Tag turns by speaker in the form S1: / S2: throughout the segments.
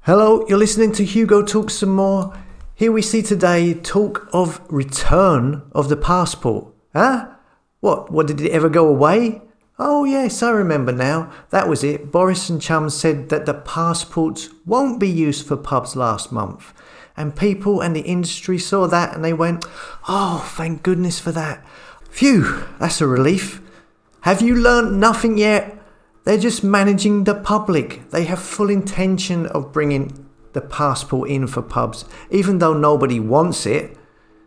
S1: Hello, you're listening to Hugo Talk Some More. Here we see today talk of return of the passport. Huh? What did it ever go away? Oh yes, I remember now. That was it. Boris and Chum said that the passports won't be used for pubs last month. And people and the industry saw that and they went, oh, thank goodness for that. Phew, that's a relief. Have you learnt nothing yet? They're just managing the public. They have full intention of bringing the passport in for pubs, even though nobody wants it.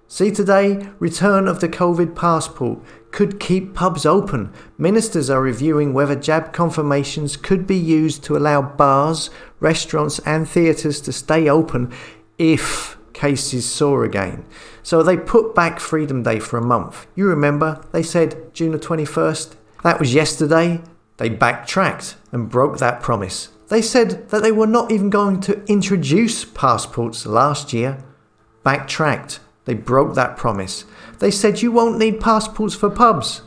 S1: See today, return of the COVID passport could keep pubs open. Ministers are reviewing whether jab confirmations could be used to allow bars, restaurants and theatres to stay open if cases soar again. So they put back Freedom Day for a month. You remember, they said June the 21st. That was yesterday. They backtracked and broke that promise. They said that they were not even going to introduce passports last year. Backtracked. They broke that promise. They said you won't need passports for pubs.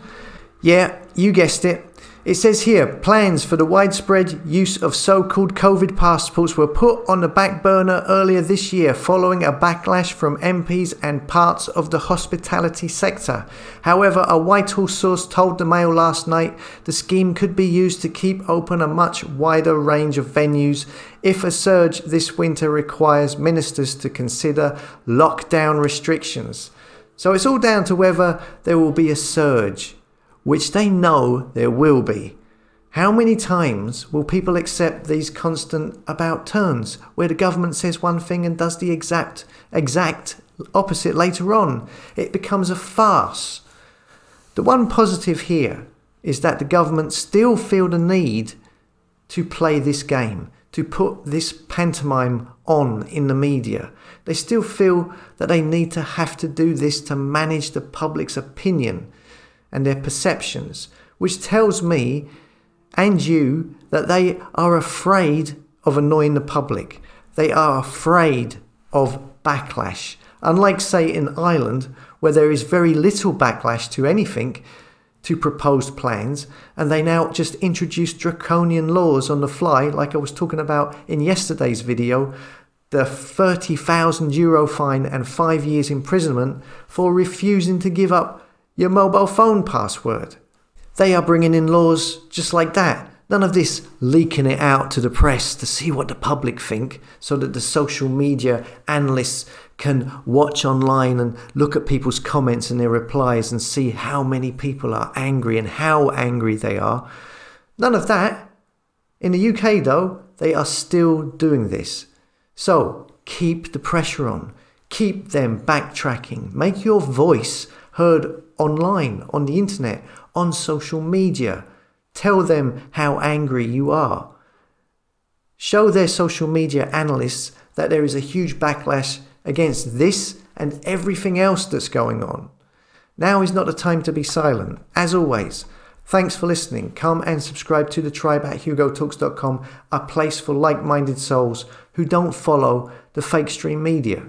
S1: Yeah, you guessed it. It says here, plans for the widespread use of so-called COVID passports were put on the back burner earlier this year following a backlash from MPs and parts of the hospitality sector. However, a Whitehall source told the Mail last night the scheme could be used to keep open a much wider range of venues if a surge this winter requires ministers to consider lockdown restrictions. So it's all down to whether there will be a surge, which they know there will be. How many times will people accept these constant about turns where the government says one thing and does the exact opposite later on? It becomes a farce. The one positive here is that the government still feel the need to play this game, to put this pantomime on in the media. They still feel that they need to have to do this to manage the public's opinion and their perceptions, which tells me and you that they are afraid of annoying the public. They are afraid of backlash. Unlike, say, in Ireland, where there is very little backlash to anything, to proposed plans, and they now just introduce draconian laws on the fly, like I was talking about in yesterday's video, the €30,000 fine and 5 years imprisonment for refusing to give up your mobile phone password. They are bringing in laws just like that. None of this leaking it out to the press to see what the public think, so that the social media analysts can watch online and look at people's comments and their replies and see how many people are angry and how angry they are. None of that. In the UK though, they are still doing this. So keep the pressure on. Keep them backtracking. Make your voice heard online, on the internet, on social media. Tell them how angry you are. Show their social media analysts that there is a huge backlash against this and everything else that's going on. Now is not the time to be silent. As always, thanks for listening. Come and subscribe to the tribe at hugotalks.com, a place for like-minded souls who don't follow the fake stream media.